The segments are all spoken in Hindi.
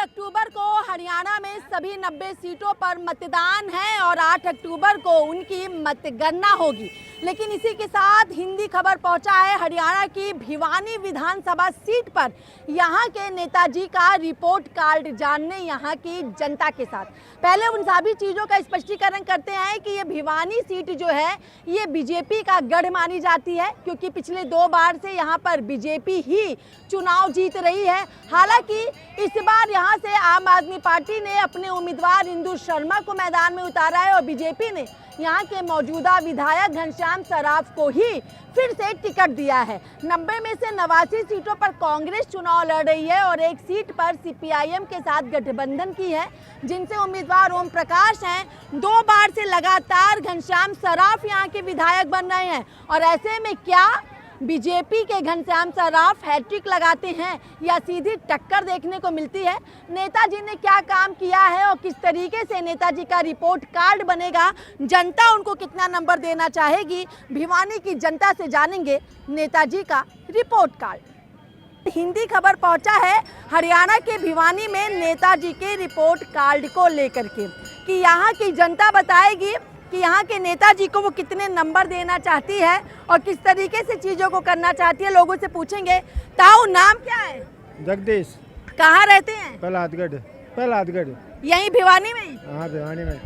अक्टूबर को हरियाणा में सभी 90 सीटों पर मतदान है और 8 अक्टूबर को उनकी मतगणना होगी। लेकिन इसी के साथ हिंदी खबर पहुंचा है हरियाणा की भिवानी विधानसभा सीट पर यहां के नेताजी का रिपोर्ट कार्ड जानने यहां की जनता के साथ। पहले उन सभी चीज़ों का स्पष्टीकरण करते हैं कि ये भिवानी सीट जो है ये बीजेपी का गढ़ मानी जाती है, क्योंकि पिछले 2 बार से यहाँ पर बीजेपी ही चुनाव जीत रही है। हालांकि इस बार यहाँ से आम आदमी पार्टी ने अपने उम्मीदवार इंदु शर्मा को मैदान में उतारा है और बीजेपी ने यहाँ के मौजूदा विधायक घनश्याम सराफ को ही फिर से टिकट दिया है। 90 में से 89 सीटों पर कांग्रेस चुनाव लड़ रही है और एक सीट पर सीपीआईएम के साथ गठबंधन की है, जिनसे उम्मीदवार ओम प्रकाश हैं। 2 बार से लगातार घनश्याम सराफ यहाँ के विधायक बन रहे हैं और ऐसे में क्या बीजेपी के घनश्याम सराफ हैट्रिक लगाते हैं या सीधी टक्कर देखने को मिलती है? नेताजी ने क्या काम किया है और किस तरीके से नेताजी का रिपोर्ट कार्ड बनेगा, जनता उनको कितना नंबर देना चाहेगी, भिवानी की जनता से जानेंगे नेताजी का रिपोर्ट कार्ड। हिंदी खबर पहुंचा है हरियाणा के भिवानी में नेताजी के रिपोर्ट कार्ड को लेकर के कि यहाँ की जनता बताएगी कि यहाँ के नेताजी को वो कितने नंबर देना चाहती है और किस तरीके से चीज़ों को करना चाहती है। लोगों से पूछेंगे। ताऊ, नाम क्या है? जगदीश। कहाँ रहते हैं? पहलादगढ़। यहीं भिवानी में ही? हाँ, भिवानी में।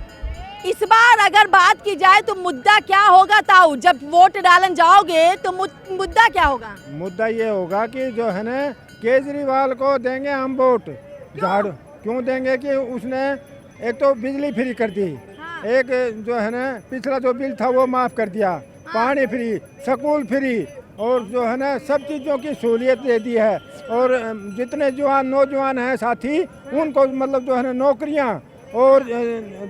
इस बार अगर बात की जाए तो मुद्दा क्या होगा ताऊ? जब वोट डालन जाओगे तो मुद्दा क्या होगा? मुद्दा ये होगा कि जो है ना केजरीवाल को देंगे हम वोट। झाड़ू क्यों देंगे कि उसने एक तो बिजली फ्री कर दी, एक जो है ना पिछला जो बिल था वो माफ़ कर दिया, पानी फ्री, स्कूल फ्री और जो है ना सब चीज़ों की सहूलियत दे दी है। और जितने नौजवान हैं साथी उनको मतलब जो है ना नौकरियां और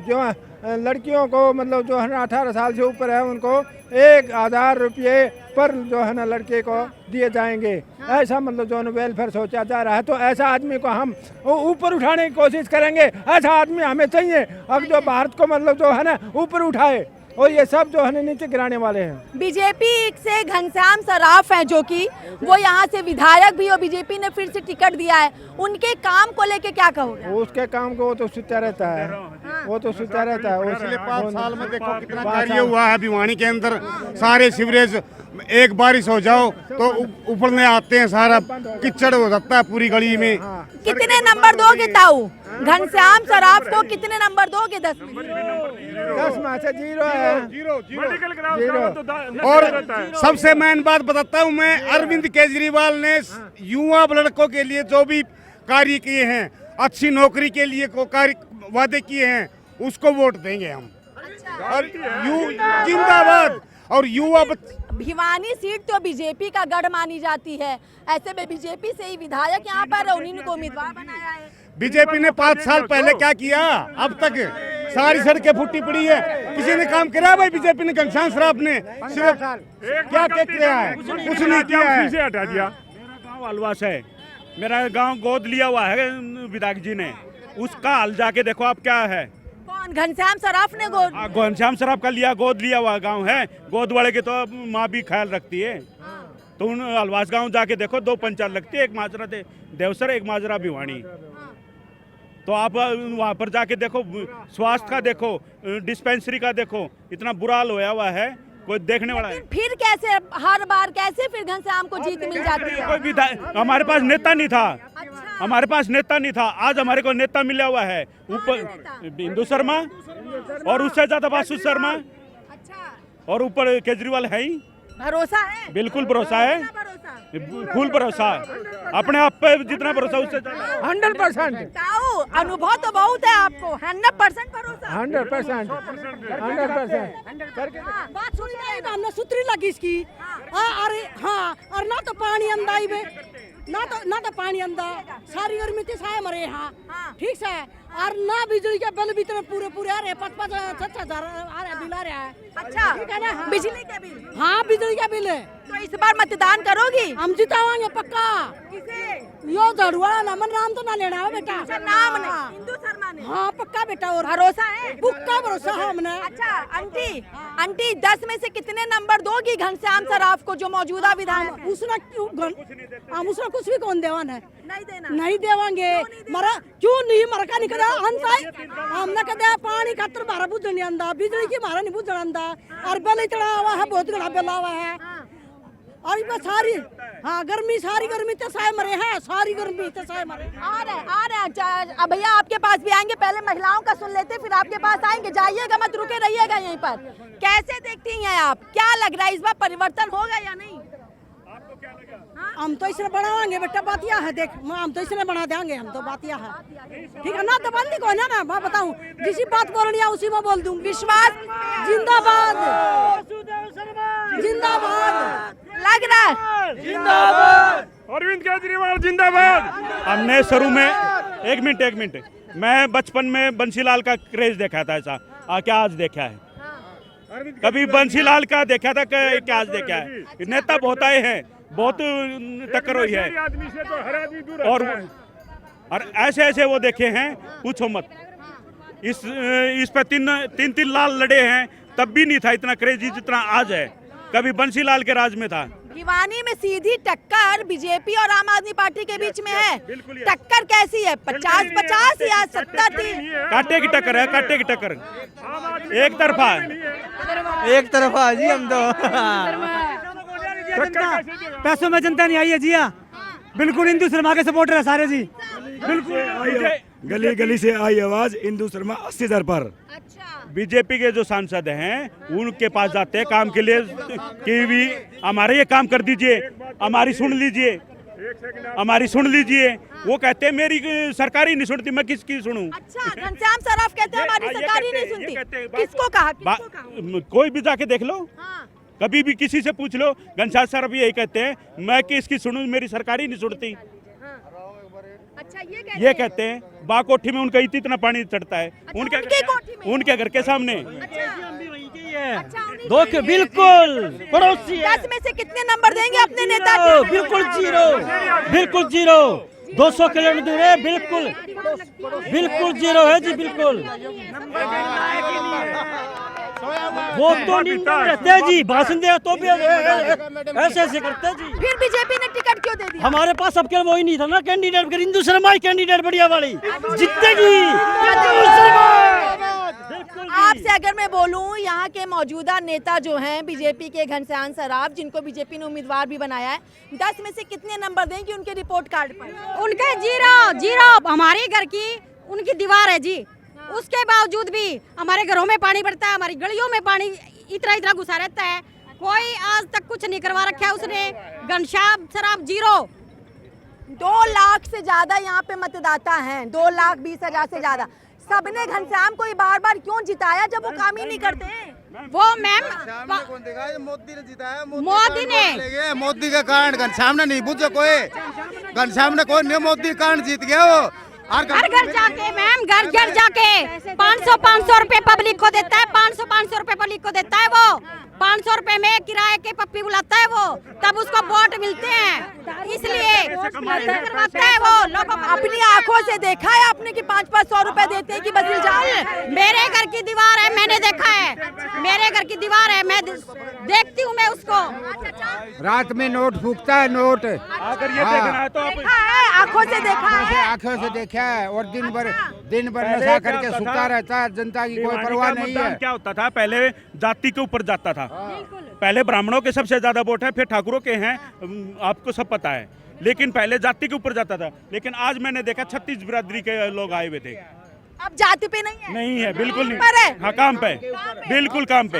जो लड़कियों को मतलब जो है ना 18 साल से ऊपर है उनको 1000 रुपये पर जो है ना लड़के को दिए जाएंगे। ऐसा मतलब जो है ना वेलफेयर सोचा जा रहा है। तो ऐसा आदमी को हम ऊपर उठाने की कोशिश करेंगे। ऐसा आदमी हमें चाहिए अब जो भारत को मतलब जो है ना ऊपर उठाए और ये सब जो है ना नीचे गिराने वाले हैं। बीजेपी से घनश्याम सराफ हैं जो कि वो यहाँ से विधायक भी और बीजेपी ने फिर से टिकट दिया है, उनके काम को लेके क्या कहोगे? उसके काम को वो तो सुनता रहता है। वो तो सुनता रहता है। पिछले 5 साल में देखो कितना कार्य हुआ है भिवानी के अंदर। सारे सीवरेज एक बारिश हो जाओ तो उफड़ने आते हैं, सारा कीचड़ हो जाता है पूरी गली में। कितने नंबर दोगे ताऊ? घनश्याम सराफ को कितने नंबर दोगे? 10 में 10 में से 0 है। जीरो। और सबसे मेन बात बताता हूँ मैं, अरविंद केजरीवाल ने युवा लड़कों के लिए जो भी कार्य किए हैं, अच्छी नौकरी के लिए को कार्य वादे किए हैं, उसको वोट देंगे हम। और जिंदाबाद। और युवा भिवानी सीट तो बीजेपी का गढ़ मानी जाती है, ऐसे में बीजेपी से ही विधायक यहाँ पर उन्हीं को उम्मीदवार बनाया है। बीजेपी ने 5 साल पहले क्या किया? अब तक सारी सड़कें फूटी पड़ी है, किसी ने काम किया भाई? बीजेपी ने घनश्याम सराफ ने सिर्फ क्या किया है? कुछ नहीं किया है। से हटा दिया। मेरा गांव अलवास है, मेरा गांव गोद लिया हुआ है विधायक जी ने, उसका हाल जाके देखो आप क्या है। कौन? घनश्याम सराफ ने गोद? घनश्याम सराफ का गोद लिया हुआ गांव है। गोद वाले के तो माँ भी ख्याल रखती है। तो उन अलवास गांव जाके देखो, 2 पंचायत लगती है, एक माजरा देवसर, एक माजरा भिवानी। तो आप वहाँ पर जाके देखो, स्वास्थ्य का देखो, डिस्पेंसरी का देखो, इतना बुरा हाल होया हुआ है, कोई देखने वाला है। फिर कैसे हर बार कैसे फिर घनश्याम को जीत मिल जाती है? कोई विधायक हमारे पास नेता नहीं था। हमारे पास नेता नहीं था, आज हमारे को नेता मिला हुआ है। ऊपर इंदु शर्मा और उससे ज्यादा बासु शर्मा। अच्छा। और ऊपर केजरीवाल है ही। भरोसा है? बिल्कुल भरोसा है, फुल भरोसा। अपने आप पे जितना भरोसा उससे 100%। ताऊ, अनुभव तो बहुत है आपको। 100% भरोसा? 100%। बात सुन रहे हैं, हमने सुतरी लगी इसकी। अरे हाँ, और ना तो पानी अंदाई में ना तो पानी अंदा सारी गर्मी थी साए मरे यहाँ। ठीक है। और ना बिजली के बिल भी इतने पूरे आ रहे, 5-5 6-6 हजार बिल आ रहा है। अच्छा, ठीक है ना? बिजली के बिल? हाँ, बिजली का बिल है। तो इस बार मतदान करोगी? हम जितावांगे पक्का। किसे? यो झाड़ूवाला ना, मन नाम तो ना लेना है बेटा। अच्छा, नाम नहीं, हिंदू शर्मा ने। हाँ पक्का बेटा, और भरोसा है? पक्का भरोसा है हमने। अच्छा आंटी 10 में से कितने नंबर दोगी घनश्याम सराफ को, जो मौजूदा विधायक? उसने हम उसने कुछ भी कौन देवान है, नहीं देना। नहीं देवांगे। मरा क्यों नहीं, मरा का नहीं कदा अंत हमने कदा पानी खातर मारा बुझ नहीं आंदा, बिजली की मारा नहीं बुझ आंदा, और बिल इतना हुआ है, बहुत बड़ा बिल हुआ है। और ये सारी गर्मी, सारी गर्मी तो साए मरे हैं, सारी गर्मी तो साए मरे। आ रहे अच्छा, अब भैया आपके पास भी आएंगे, पहले महिलाओं का सुन लेते फिर आपके पास आएंगे। जाइएगा मत, रुके रहिएगा यहीं पर। कैसे देखती हैं आप, क्या लग रहा है इस बार परिवर्तन होगा या नहीं? हम तो इसलिए बढ़ावांगे बेटा, बातिया है देख, हम तो इसलिए बढ़ा देंगे, हम तो बातिया है, ठीक है ना? तो बंदी को ना मैं बताऊं, जिसी बात बोलनी है उसी में बोल दूं। विश्वास जिंदाबाद, जिंदाबाद लग रहा है। जिंदाबाद अरविंद केजरीवाल जिंदाबाद। हमने शुरू में एक मिनट मैं बचपन में बंसीलाल का क्रेज देखा था, ऐसा क्या आज देखा है? कभी बंसीलाल का देखा था क्या आज देखा है? नेता बहुत आए हैं, बहुत टक्कर हुई है, और ऐसे वो देखे हैं, पूछो मत। इस पे तीन लाल लड़े हैं, तब भी नहीं था इतना क्रेजी जितना आज है। कभी बंसीलाल के राज में था। भिवानी में सीधी टक्कर बीजेपी और आम आदमी पार्टी के बीच में है। टक्कर कैसी है? 50-50 या 70-30? कांटे की टक्कर है, कांटे की टक्कर, एक तरफा है। एक तरफा जी, हम तो पैसों में जनता नहीं आई है जी। बिल्कुल हिंदू शर्मा के सपोर्टर है सारे जी, बिल्कुल। गली गली से आई आवाज हिंदू शर्मा 80,000 पर। बीजेपी के जो सांसद हैं उनके पास जाते हैं काम के लिए कि भी हमारे ये काम कर दीजिए, हमारी सुन लीजिए, हमारी सुन लीजिए। वो कहते हैं मेरी सरकार ही नहीं सुनती, मैं किसकी सुनूं? अच्छा, घनश्याम सराफ कहते हैं हमारी सरकार ही नहीं सुनती। किसको कहा? कोई भी जाके देख लो, कभी भी किसी से पूछ लो, घनश्याम सराफ यही कहते हैं, मैं किसकी सुनूं, मेरी सरकार ही नहीं सुनती। अच्छा, ये कहते हैं। बाकोठी में उनका इतना पानी चढ़ता है, उनके घर के सामने। धोखे, बिल्कुल पड़ोसी है। 10 में से कितने नंबर देंगे अपने नेता को? बिल्कुल जीरो, बिल्कुल जीरो। 200 किलोमीटर दूर है, बिल्कुल जीरो है जी, बिल्कुल। वो तो नहीं रहते हैं जी, भाषण दे तो भी ऐसे करते हैं जी। फिर बीजेपी ने टिकट क्यों दे दिया? हमारे पास सबके वही नहीं था ना कैंडिडेट, हिंदू शर्मा ही कैंडिडेट बढ़िया वाली जीतेगी। आपसे अगर मैं बोलूं, यहाँ के मौजूदा नेता जो हैं बीजेपी के, घनश्याम सराफ, जिनको बीजेपी ने उम्मीदवार भी बनाया है, 10 में से कितने नंबर देंगे उनके रिपोर्ट कार्ड पर? उनके जीरो। हमारे घर की उनकी दीवार है जी, उसके बावजूद भी हमारे घरों में पानी पड़ता है, हमारी गलियों में पानी इतना घुसा रहता है। कोई आज तक कुछ नहीं करवा रखा है उसने। घनश्याम सराफ जीरो। 2 लाख से ज्यादा यहाँ पे मतदाता हैं, 2,20,000 से ज्यादा। सबने घनश्याम को बार-बार क्यों जिताया जब वो काम ही नहीं करते हैं? वो मैम मोदी ने जिताया, मोदी के कारण घनश्याम ने नहीं पूछा कोई, घनश्याम ने कोई नहीं, मोदी के कारण जीत गया वो। घर घर जाके मैम, घर घर जाके 500 रुपए पब्लिक को देता है, 500 रुपए पब्लिक को देता है। वो 500 रुपए में किराए के पप्पी बुलाता है वो, तब उसको वोट मिलते हैं, इसलिए करवाता है वो लोगों को। अपनी आंखों से देखा है आपने कि 500 रुपए देते हैं कि बदल जाओ? मेरे घर की दीवार है, मैंने देखा है, मेरे घर की दीवार है, मैं देखती हूँ मैं उसको। रात में नोट फूकता है, नोट। अगर ये देखना है तो आप आंखों से देखा है, आंखों से देखा है, और दिन भर नशा करके सुता रहता है, जनता की कोई परवाह नहीं है। क्या होता था, पहले जाति के ऊपर जाता था। पहले ब्राह्मणों के सबसे ज्यादा वोट है, फिर ठाकुरों के हैं, आपको सब पता है। लेकिन पहले जाति के ऊपर जाता था, लेकिन आज मैंने देखा 36 बिरादरी के लोग आए हुए थे। अब जाति पे नहीं है? नहीं है, बिल्कुल नहीं। पर है? हाँ, काम पे, बिल्कुल काम पे।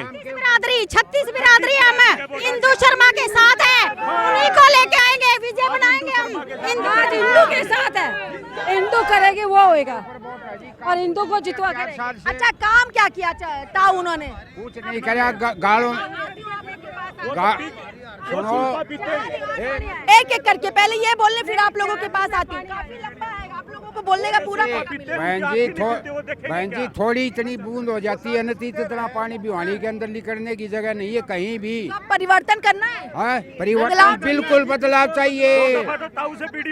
36 बिरादरी हम हिंदू शर्मा के साथ है, उन्हीं को लेके आएंगे, विजय बनाएंगे हम। हिंदू के साथ है, हिंदू करेंगे वो होएगा, और हिंदू को जितवा करेंगे। अच्छा, काम क्या किया था उन्होंने? कुछ नहीं कराया, गालों सुनो, एक एक करके पहले ये बोलने, फिर आप लोगों के पास आती हूँ। काफी लंबा है, आप लोगों आपको बोलने का पूरा मौका मिलेगा। बहन जी थोड़ी इतनी बूंद हो जाती है नती इतना पानी भिवानी के अंदर निकलने की जगह नहीं है कहीं भी। अब परिवर्तन करना है। हाँ परिवर्तन बिल्कुल बदलाव चाहिए,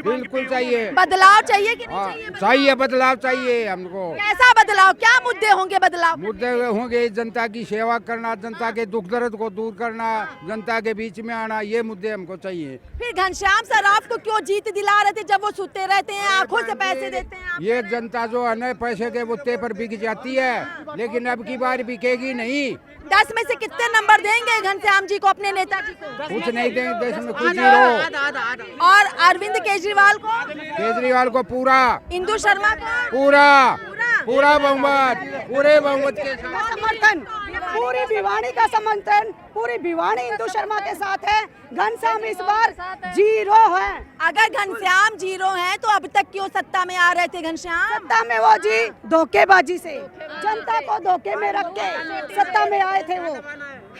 बिल्कुल चाहिए बदलाव चाहिए कि नहीं हाँ, चाहिए? चाहिए बदलाव चाहिए हमको। कैसा बदलाव, क्या मुद्दे होंगे बदलाव? मुद्दे होंगे जनता की सेवा करना, जनता के दुख दर्द को दूर करना, जनता के बीच में आना, ये मुद्दे हमको चाहिए। फिर घनश्याम सराफ को क्यों जीत दिला रहे थे जब वो सुते रहते हैं, आंखों से पैसे देते हैं? ये जनता जो है न पैसे के बुत्ते पर बिक जाती है, लेकिन अब की बार बिकेगी नहीं। 10 में से कितने नंबर देंगे घनश्याम जी को, अपने नेताजी को? कुछ नहीं देंगे देश में, कुछ जीरो। और अरविंद केजरीवाल को? केजरीवाल को पूरा, इंदु शर्मा को पूरा पूरा बहुमत, पूरे बहुमत के साथ समर्थन, पूरी भिवानी का समर्थन, पूरी भिवानी इंदु शर्मा के साथ है। घनश्याम इस बार जीरो है। अगर घनश्याम जीरो हैं तो अब तक क्यों सत्ता में आ रहे थे घनश्याम? सत्ता में वो जी धोखेबाजी से जनता को धोखे में रख के सत्ता में आए थे वो।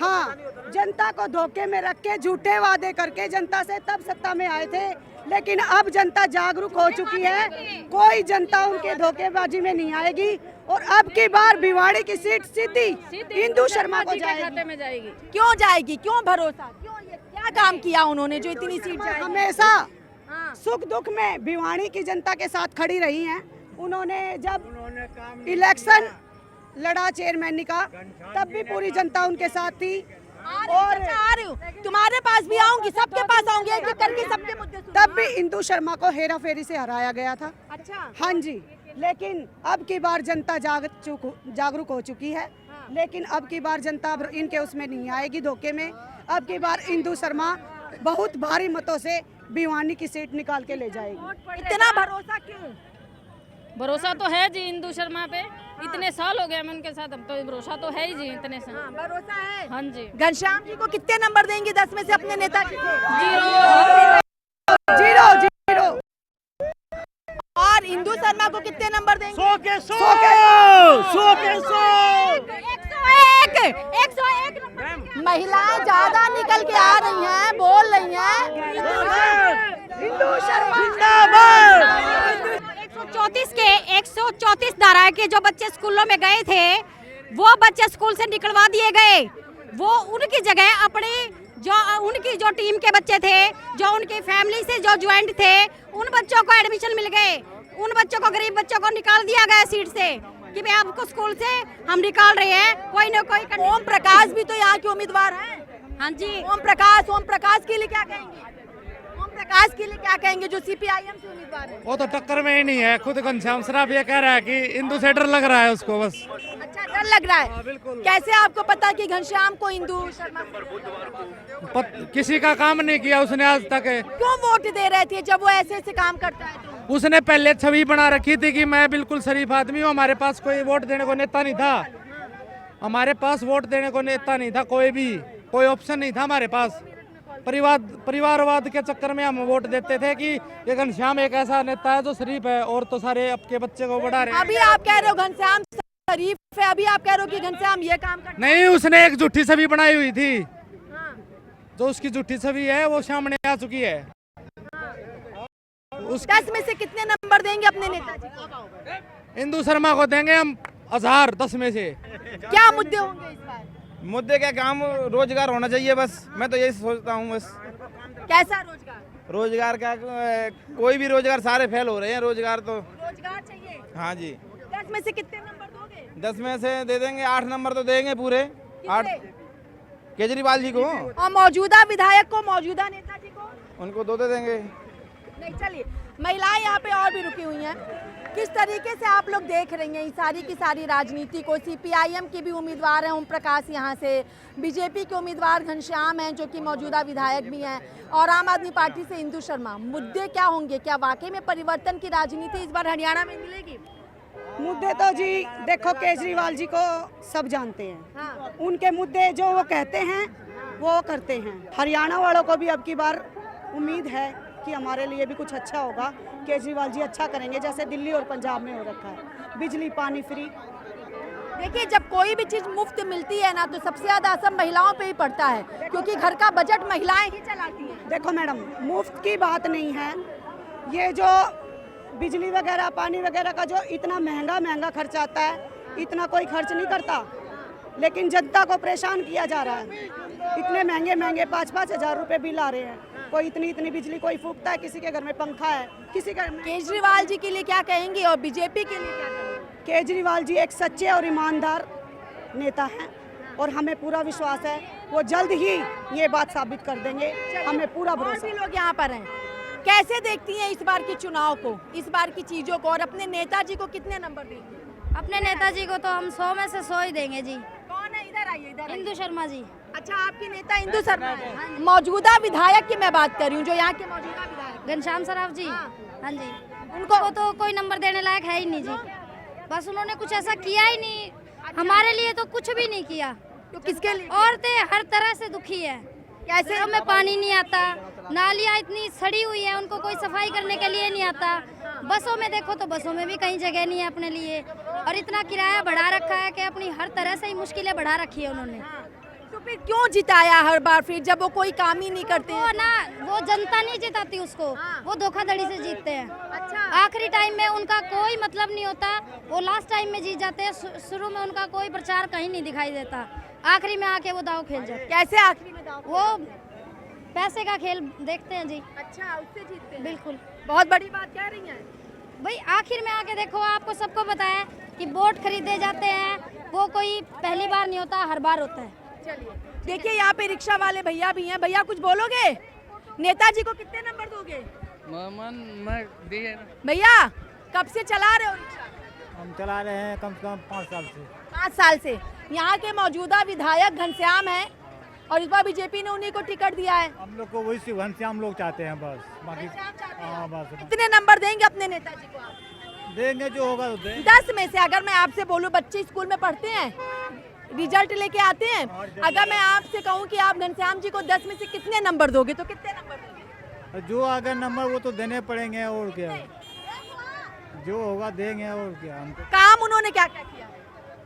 हाँ, जनता को धोखे में रख के झूठे वादे करके जनता से तब सत्ता में आए थे, लेकिन अब जनता जागरूक हो चुकी है, कोई जनता उनके धोखेबाजी में नहीं आएगी और अब की बार भिवाड़ी की सीट सीधी इंदु शर्मा को जाएगी। क्यों जाएगी, क्यों भरोसा, क्यों, ये क्या काम किया उन्होंने जो इतनी सीट जाएगी? हमेशा सुख दुख में भिवानी की जनता के साथ खड़ी रही हैं। उन्होंने जब इलेक्शन लड़ा चेयरमैन का, तब भी पूरी जनता उनके साथ थी। और तुम्हारे पास भी आऊंगी, सबके पास आऊंगी, एक एक करके सबके मुद्दे सुनूंगी। तब भी इंदु शर्मा को हेरा फेरी से हराया गया था। अच्छा, हाँ जी, लेकिन अब की बार जनता जागरूक हो चुकी है, लेकिन अब की बार जनता इनके उसमें नहीं आएगी धोखे में। अब की बार इंदु शर्मा बहुत भारी मतों से भिवानी की सीट निकाल के ले जाएगी। इतना भरोसा क्यों? भरोसा तो है जी इंदु शर्मा पे, इतने साल हो गए मैं उनके साथ, अब तो भरोसा तो है ही जी इतने साल। भरोसा है। हाँ जी। घनश्याम जी को कितने नंबर देंगे 10 में से अपने नेता जी को? Zero zero. और इंदु शर्मा को कितने नंबर देंगे? 100 के 100 101 नंबर। महिलाएं ज्यादा निकल के आ रही हैं, बोल रही हैं इंदु शर्मा 134 धारा के जो बच्चे स्कूलों में गए थे, वो बच्चे स्कूल से निकलवा दिए गए। वो उनकी जगह अपने उनकी जो टीम के बच्चे थे, जो उनकी फैमिली से जो ज्वाइंट थे, उन बच्चों को एडमिशन मिल गए। उन बच्चों को, गरीब बच्चों को निकाल दिया गया सीट से कि भाई आपको स्कूल से हम निकाल रहे हैं, कोई न कोई। ओम प्रकाश भी तो यहाँ के उम्मीदवार हैं। हाँ जी। ओम प्रकाश के लिए क्या कहेंगे? ओम प्रकाश के लिए क्या कहेंगे जो सीपीआईएम से उम्मीदवार है? वो तो टक्कर में ही नहीं है। खुद घनश्याम सराफ ये कह रहा है कि इंदु से डर लग रहा है उसको बस। अच्छा, डर लग रहा है। कैसे आपको पता कि घनश्याम को इंदु शर्मा किसी का काम नहीं किया उसने आज तक। क्यों वोट दे रहे थे जब वो ऐसे ऐसे काम करता है तो? उसने पहले छवि बना रखी थी कि मैं बिल्कुल शरीफ आदमी हूँ, हमारे पास कोई वोट देने को नेता नहीं था। हमारे पास वोट देने को नेता नहीं था, कोई ऑप्शन नहीं था हमारे पास। परिवारवाद के चक्कर में हम वोट देते थे कि ये घनश्याम एक ऐसा नेता है जो शरीफ है और तो सारे आपके बच्चे को बढ़ा रहे हैं। अभी आप कह रहे हो घनश्याम शरीफ है, अभी आप कह रहे हो कि घनश्याम ये काम करता नहीं, उसने एक झूठी छवि बनाई हुई थी। जो उसकी झूठी छवि है वो सामने आ चुकी है। 10 में से कितने नंबर देंगे अपने नेताजी को? इंदु शर्मा को देंगे हम 1000 10 में से। क्या मुद्दे होंगे इस बार? मुद्दे क्या, काम रोजगार होना चाहिए बस, मैं तो यही सोचता हूँ बस। कैसा रोजगार? रोजगार क्या, कोई भी रोजगार, सारे फेल हो रहे हैं रोजगार तो। रोजगार चाहिए। हाँ जी। 10 में से कितने नंबर दोगे? 10 में से दे देंगे 8 नंबर तो देंगे पूरे। 8 केजरीवाल जी को। और मौजूदा विधायक को, मौजूदा नेताजी को? उनको 2 दे देंगे। नहीं, चलिए, महिलाएं यहाँ पे और भी रुकी हुई हैं। किस तरीके से आप लोग देख रही हैं सारी की सारी राजनीति को? सीपीआईएम के भी उम्मीदवार हैं ओम प्रकाश यहाँ से, बीजेपी के उम्मीदवार घनश्याम हैं जो कि मौजूदा विधायक भी हैं, और आम आदमी पार्टी से इंदु शर्मा। मुद्दे क्या होंगे? क्या वाकई में परिवर्तन की राजनीति इस बार हरियाणा में मिलेगी? मुद्दे तो जी देखो, केजरीवाल जी को सब जानते हैं। हाँ। उनके मुद्दे जो वो कहते हैं वो करते हैं। हरियाणा वालों को भी अब की बार उम्मीद है कि हमारे लिए भी कुछ अच्छा होगा, केजरीवाल जी अच्छा करेंगे, जैसे दिल्ली और पंजाब में हो रखा है, बिजली पानी फ्री। देखिए, जब कोई भी चीज़ मुफ्त मिलती है ना तो सबसे ज़्यादा असर महिलाओं पे ही पड़ता है, क्योंकि घर का बजट महिलाएं ही चलाती हैं। देखो मैडम, मुफ्त की बात नहीं है, ये जो बिजली वगैरह पानी वगैरह का जो इतना महंगा खर्च आता है, इतना कोई खर्च नहीं करता, लेकिन जनता को परेशान किया जा रहा है। इतने महंगे 5-5 हज़ार रुपए बिल आ रहे हैं, कोई इतनी बिजली कोई फूकता है, किसी के घर में पंखा है, किसी के केजरीवाल जी के लिए क्या कहेंगे और बीजेपी के लिए क्या कहेंगे? केजरीवाल जी एक सच्चे और ईमानदार नेता हैं और हमें पूरा विश्वास है वो जल्द ही ये बात साबित कर देंगे, हमें पूरा भरोसा। और भी लोग यहाँ पर हैं, कैसे देखती हैं इस बार के चुनाव को, इस बार की चीजों को, और अपने नेताजी को कितने नंबर देंगे? अपने नेताजी को तो हम 100 में से 100 ही देंगे जी। कौन है? इधर आइए, इधर आइए। इंदु शर्मा जी। अच्छा, आपके नेता इंदु शर्मा है। मौजूदा विधायक की मैं बात कर रही हूँ, जो यहाँ के मौजूदा विधायक घनश्याम सराफ जी। हाँ जी, उनको वो तो कोई नंबर देने लायक है ही नहीं जी, बस उन्होंने कुछ ऐसा किया ही नहीं, हमारे लिए तो कुछ भी नहीं किया। तो किसके लिए? औरतें हर तरह से दुखी है, कैसे? घरों में पानी नहीं आता, नालियाँ इतनी सड़ी हुई है, उनको कोई सफाई करने के लिए नहीं आता। बसों में देखो तो बसों में भी कहीं जगह नहीं है अपने लिए, और इतना किराया बढ़ा रखा है कि अपनी हर तरह से ही मुश्किलें बढ़ा रखी है उन्होंने। तो फिर क्यों जिताया हर बार फिर, जब वो कोई काम ही नहीं करते? वो ना, वो जनता नहीं जिताती उसको, वो धोखाधड़ी से जीतते हैं। अच्छा, आखिरी टाइम में उनका कोई मतलब नहीं होता, वो लास्ट टाइम में जीत जाते हैं, शुरू में उनका कोई प्रचार कहीं नहीं दिखाई देता, आखिरी में आके वो दाव खेल जाते। कैसे आखिरी में दाव? वो पैसे का खेल देखते हैं जी। अच्छा, उससे जीतते हैं। बिल्कुल, बहुत बड़ी बात कह रही हैं भाई। आखिर में आके देखो, आपको सबको पता है कि वोट खरीदे जाते हैं, वो कोई पहली बार नहीं होता, हर बार होता है। चलिए, देखिए यहाँ पे रिक्शा वाले भैया भी हैं। भैया कुछ बोलोगे? नेताजी को कितने नंबर दोगे? भैया कब से चला रहे हो रिक्शा? हम चला रहे हैं कम से कम 5 साल से। 5 साल से। यहाँ के मौजूदा विधायक घनश्याम हैं और इस बार बीजेपी ने उन्हीं को टिकट दिया है। हम लोग को वही घनश्याम लोग चाहते हैं बस, बाकी हाँ बस। कितने नंबर देंगे अपने नेताजी को आप? देंगे जो होगा तो देंगे। 10 में से अगर मैं आपसे बोलूं, बच्चे स्कूल में पढ़ते हैं, रिजल्ट लेके आते हैं, अगर मैं आपसे कहूं कि आप घनश्याम जी को 10 में से कितने नंबर दोगे, तो कितने नंबर दोगे? जो अगर नंबर वो तो देने पड़ेंगे, और क्या जो होगा देंगे, और क्या। हमको काम उन्होंने क्या क्या किया?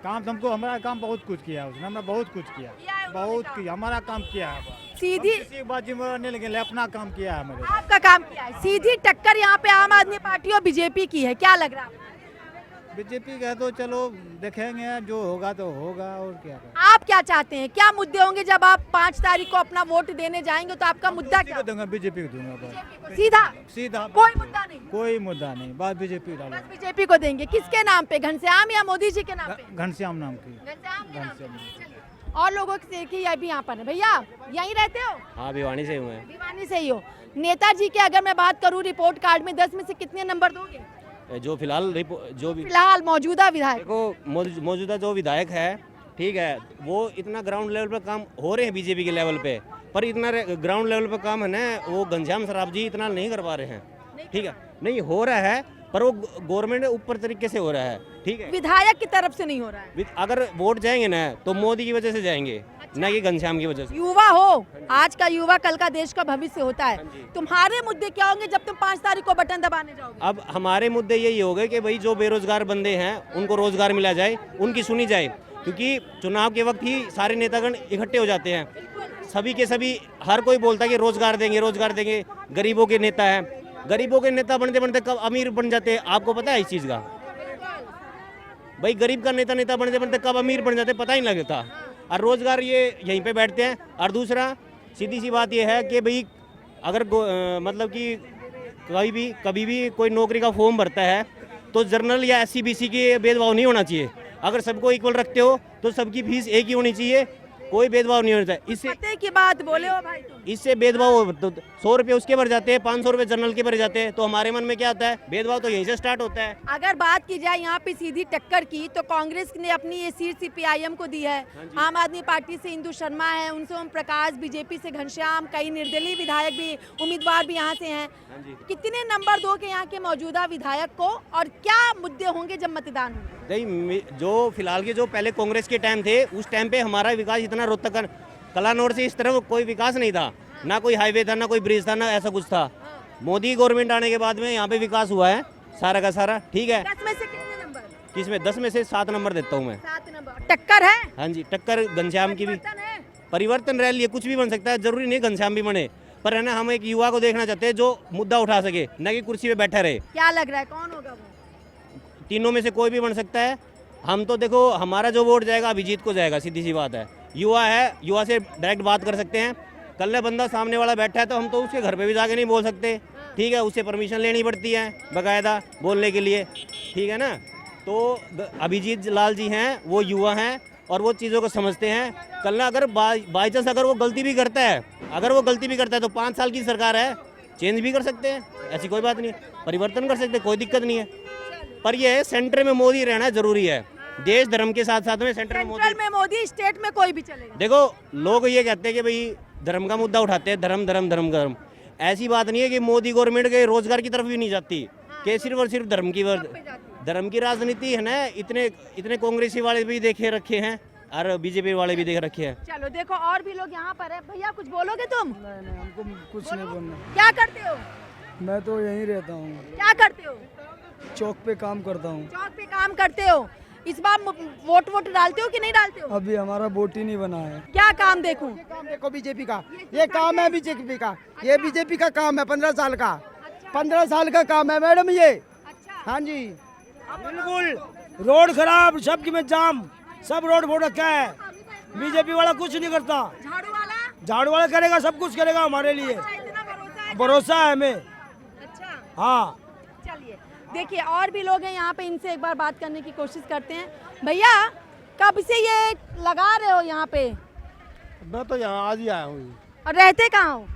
काम तो हमको, हमारा काम बहुत कुछ किया उसने, हमने बहुत कुछ किया, बहुत किया, हमारा काम किया है। सीधी किसी बात जिम्मेदार नहीं लेकिन अपना काम किया है हमारे। आपका काम किया है। सीधी टक्कर यहाँ पे आम आदमी पार्टी और बीजेपी की है, क्या लग रहा है? बीजेपी का तो चलो देखेंगे, जो होगा तो होगा, और क्या करें। आप क्या चाहते हैं, क्या मुद्दे होंगे जब आप 5 तारीख को अपना वोट देने जाएंगे, तो आपका मुद्दा क्या? दूंगा बीजेपी को दूंगा बस। सीधा सीधा, कोई मुद्दा नहीं? कोई मुद्दा नहीं, बात बीजेपी डालो। बस बीजेपी को देंगे। किसके नाम पे? घनश्याम या मोदी जी के नाम पे? घनश्याम नाम की। घनश्याम के नाम पे। और लोगों से देखिए, ये भी यहाँ पर है। भैया यहीं रहते हो? हाँ, भिवानी से हूँ मैं। भिवानी से ही हो। नेताजी के अगर मैं बात करूँ, रिपोर्ट कार्ड में 10 में से कितने नंबर दोगे? जो फिलहाल जो भी फिलहाल मौजूदा विधायक देखो, मौजूदा जो विधायक है, ठीक है, वो इतना ग्राउंड लेवल पे काम हो रहे हैं बीजेपी के लेवल पे, पर इतना ग्राउंड लेवल पे काम है ना, वो घनश्याम सराफ जी इतना नहीं कर पा रहे हैं। ठीक है, नहीं हो रहा है, पर वो गवर्नमेंट ऊपर तरीके से हो रहा है। ठीक है, विधायक की तरफ से नहीं हो रहा है। अगर वोट जाएंगे ना तो मोदी की वजह से जाएंगे, न कि घनश्याम की वजह से। युवा हो, आज का युवा कल का देश का भविष्य होता है। तुम्हारे मुद्दे क्या होंगे जब तुम 5 तारीख को बटन दबाने जाओगे? अब हमारे मुद्दे यही हो गए कि भाई जो बेरोजगार बंदे हैं उनको रोजगार मिला जाए, उनकी सुनी जाए, क्योंकि चुनाव के वक्त ही सारे नेतागण इकट्ठे हो जाते हैं। सभी के सभी, हर कोई बोलता है कि रोजगार देंगे, रोजगार देंगे। गरीबों के नेता हैं, गरीबों के नेता बनते बनते कब अमीर बन जाते हैं, आपको पता है इस चीज़ का? भाई गरीब का नेता बनते बनते कब अमीर बन जाते पता ही नहीं लगता। और रोजगार ये यहीं पे बैठते हैं। और दूसरा, सीधी सी बात ये है कि भाई अगर मतलब कि कभी भी कोई नौकरी का फॉर्म भरता है तो जनरल या SC BC के भेदभाव नहीं होना चाहिए। अगर सबको इक्वल रखते हो तो सबकी फीस एक ही होनी चाहिए, कोई भेदभाव नहीं होना चाहिए। इससे पते की बात बोले हो भाई तुम। इससे भेदभाव, तो 100 रुपये उसके भर जाते हैं, 500 रुपये जनरल के भर जाते हैं, तो हमारे मन में क्या आता है? भेदभाव तो यहीं से स्टार्ट होता है। अगर बात की जाए यहाँ पे सीधी टक्कर की, तो कांग्रेस ने अपनी ये सीट CPIM को दी है। आम आदमी पार्टी से इंदु शर्मा है, उनसे ओम प्रकाश, बीजेपी से घनश्याम, कई निर्दलीय विधायक भी, उम्मीदवार भी यहाँ से हैं। कितने नंबर दोगे यहाँ के मौजूदा विधायक को, और क्या मुद्दे होंगे जब मतदान होगा? नहीं, जो फिलहाल के जो पहले कांग्रेस के टाइम थे, उस टाइम पे हमारा विकास इतना रोहतक कलानौर से इस तरफ कोई विकास नहीं था, ना कोई हाईवे था, ना कोई ब्रिज था, ना ऐसा कुछ था। मोदी गवर्नमेंट आने के बाद में यहाँ पे विकास हुआ है सारा का सारा। ठीक है, 10 में से कितने नंबर? किसमें? 10 में से 7 नंबर देता हूँ मैं। 7 नंबर। टक्कर है? हाँ जी, टक्कर घनश्याम की भी। परिवर्तन रैली है, कुछ भी बन सकता है, जरूरी नहीं घनश्याम भी बने, पर है ना हम एक युवा को देखना चाहते हैं जो मुद्दा उठा सके, न कि कुर्सी पे बैठा रहे। क्या लग रहा है कौन होगा वो? तीनों में से कोई भी बन सकता है। हम तो देखो हमारा जो वोट जाएगा अभिजीत को जाएगा, सीधी सी बात है। युवा है, युवा से डायरेक्ट बात कर सकते हैं। कल बंदा सामने वाला बैठा है तो हम तो उसके घर पे भी जाके नहीं बोल सकते, ठीक है, उससे परमिशन लेनी पड़ती है बाकायदा बोलने के लिए, ठीक है ना। तो अभिजीत लाल जी हैं, वो युवा हैं और वो चीज़ों को समझते हैं। कल ना अगर बाई चांस अगर वो गलती भी करता है, तो 5 साल की सरकार है, चेंज भी कर सकते हैं, ऐसी कोई बात नहीं, परिवर्तन कर सकते, कोई दिक्कत नहीं है। पर ये सेंटर में मोदी रहना जरूरी है। देश धर्म के साथ साथ में सेंटर में मोदी, स्टेट में कोई भी चलेगा। देखो लोग ये कहते हैं कि भाई धर्म का मुद्दा उठाते हैं, धर्म धर्म धर्म धर्म। ऐसी बात नहीं है कि मोदी गवर्नमेंट के रोजगार की तरफ भी नहीं जाती, कि सिर्फ और सिर्फ धर्म की राजनीति है ना। इतने कांग्रेसी वाले भी देखे रखे हैं और बीजेपी वाले भी देख रखे हैं। चलो देखो और भी लोग यहाँ पर है। भैया कुछ बोलोगे तुम? नहीं, हमको कुछ नहीं बोलना। क्या करते हो? मैं तो यहीं रहता हूँ। क्या करते हो? चौक पे काम करता हूँ। चौक पे काम करते हो। इस बार वोट डालते हो कि नहीं डालते हो? अभी हमारा वोट ही नहीं बना है। क्या काम देखूं? देखो बीजेपी का ये काम है, बीजेपी का ये बीजेपी का काम है, 15 साल का। 15 साल का काम है मैडम ये। हाँ जी बिल्कुल। रोड खराब, सबकी में जाम, सब रोड फोड़ रखा है। बीजेपी वाला कुछ नहीं करता। झाड़ू वाला करेगा, सब कुछ करेगा हमारे लिए, भरोसा है हमें। हाँ चलिए देखिए और भी लोग हैं यहाँ पे, इनसे एक बार बात करने की कोशिश करते हैं। भैया कब से ये लगा रहे हो यहाँ पे? मैं तो यहाँ आज ही आया हूँ। और रहते कहाँ हो?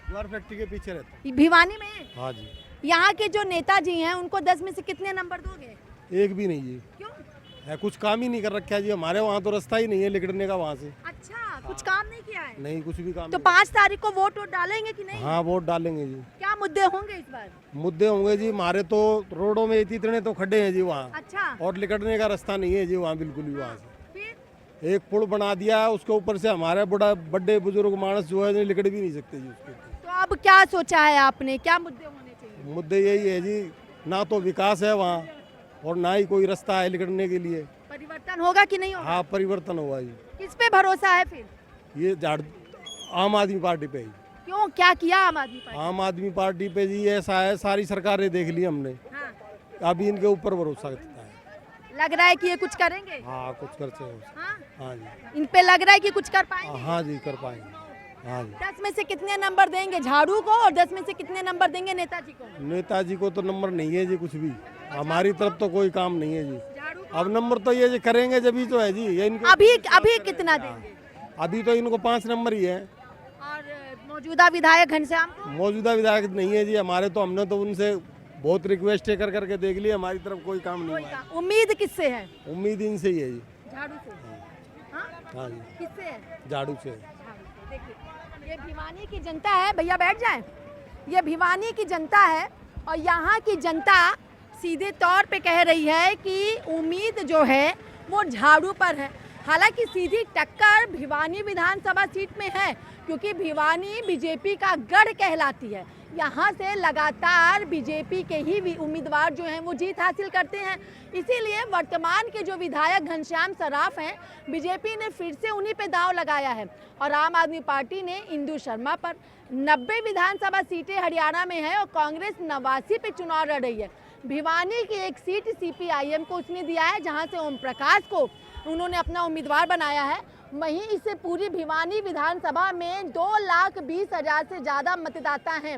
ज्वार फैक्ट्री के पीछे रहता भिवानी में? हाँ जी। यहाँ के जो नेताजी हैं उनको 10 में से कितने नंबर दोगे? एक भी नहीं जी। क्यों? है कुछ काम ही नहीं कर रखा है जी, हमारे वहाँ तो रास्ता ही नहीं है निकलने का वहाँ से। अच्छा, कुछ काम नहीं किया है? नहीं, कुछ भी काम तो नहीं। 5 तारीख को वोट डालेंगे कि नहीं? हाँ वोट डालेंगे जी। क्या मुद्दे होंगे इस बार? मुद्दे होंगे जी, हमारे तो रोडों में इतने तो खड्डे हैं जी वहाँ। अच्छा। और निकलने का रास्ता नहीं है जी वहाँ बिल्कुल भी। वहाँ से फिर एक पुल बना दिया है, उसके ऊपर से हमारे बड़े बुजुर्ग मानस जो है निकल भी नहीं सकते जी उसके। तो अब क्या सोचा है आपने, क्या मुद्दे होने चाहिए? मुद्दे यही है जी, ना तो विकास है वहाँ और ना ही कोई रास्ता है निकलने के लिए। परिवर्तन होगा कि नहीं होगा? हाँ परिवर्तन होगा जी। किस पे भरोसा है फिर? ये आम आदमी पार्टी पे ही। क्यों, क्या किया आम आदमी पार्टी? आम आदमी पार्टी पे जी ऐसा है, सारी सरकारें देख ली हमने। हाँ। अभी इनके ऊपर भरोसा करता है। लग रहा है कि ये कुछ करेंगे? हाँ कुछ करते हैं। हाँ? हाँ जी। इन पे लग रहा है कि कुछ कर पाएंगे? हाँ जी कर पाएंगे। हाँ जी। 10 में से कितने नंबर देंगे झाड़ू को और 10 में से कितने नंबर देंगे नेताजी को? नेताजी को तो नंबर नहीं है जी कुछ भी, हमारी तरफ तो कोई काम नहीं है जी। अब नंबर तो ये करेंगे जब ही तो है जी। ये इनको अभी कितना देंगे? अभी तो इनको 5 नंबर ही है। और मौजूदा विधायक घनश्याम को? मौजूदा विधायक नहीं है जी हमारे, तो हमने तो उनसे बहुत रिक्वेस्ट कर करके देख लिया, हमारी तरफ कोई काम नहीं है। उम्मीद किससे है? उम्मीद इनसे ही है जी। झाड़ू से? हाँ जी। किससे है? झाड़ू से। देखिए ये भिवानी की जनता है। भैया बैठ जाएं। ये भिवानी की जनता है और यहाँ की जनता सीधे तौर पे कह रही है कि उम्मीद जो है वो झाड़ू पर है। हालांकि सीधी टक्कर भिवानी विधानसभा सीट में है, क्योंकि भिवानी बीजेपी का गढ़ कहलाती है। यहाँ से लगातार बीजेपी के ही उम्मीदवार जो हैं वो जीत हासिल करते हैं। इसीलिए वर्तमान के जो विधायक घनश्याम सराफ हैं, बीजेपी ने फिर से उन्हीं पे दांव लगाया है और आम आदमी पार्टी ने इंदु शर्मा पर। 90 विधानसभा सीटें हरियाणा में है और कांग्रेस 89 पे चुनाव लड़ रही है। भिवानी की एक सीट CPIM को उसने दिया है, जहाँ से ओम प्रकाश को उन्होंने अपना उम्मीदवार बनाया है। वहीं इससे पूरी भिवानी विधानसभा में 2,20,000 से ज़्यादा मतदाता हैं।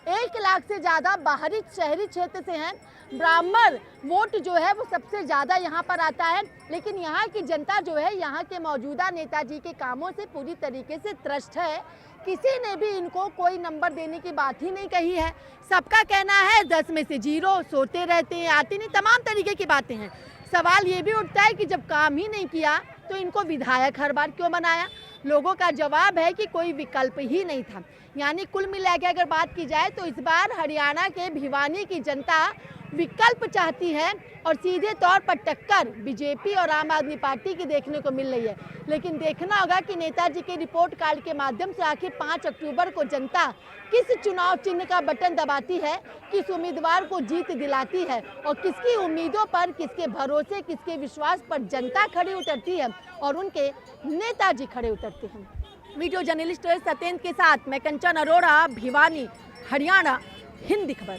1 लाख से ज़्यादा बाहरी शहरी क्षेत्र से हैं। ब्राह्मण वोट जो है वो सबसे ज़्यादा यहाँ पर आता है। लेकिन यहाँ की जनता जो है यहाँ के मौजूदा नेताजी के कामों से पूरी तरीके से त्रस्त है। किसी ने भी इनको कोई नंबर देने की बात ही नहीं कही है। सबका कहना है 10 में से 0, सोते रहते हैं, आते नहीं, तमाम तरीके की बातें हैं। सवाल ये भी उठता है कि जब काम ही नहीं किया तो इनको विधायक हर बार क्यों बनाया? लोगों का जवाब है कि कोई विकल्प ही नहीं था। यानी कुल मिला के अगर बात की जाए तो इस बार हरियाणा के भिवानी की जनता विकल्प चाहती है और सीधे तौर पर टक्कर बीजेपी और आम आदमी पार्टी की देखने को मिल रही है। लेकिन देखना होगा कि नेताजी के रिपोर्ट कार्ड के माध्यम से आखिर 5 अक्टूबर को जनता किस चुनाव चिन्ह का बटन दबाती है, किस उम्मीदवार को जीत दिलाती है और किसकी उम्मीदों पर, किसके भरोसे, किसके विश्वास पर जनता खड़ी उतरती है और उनके नेताजी खड़े उतरते हैं। वीडियो जर्नलिस्ट सत्येंद्र के साथ मैं कंचन अरोड़ा, भिवानी, हरियाणा, हिंदी खबर।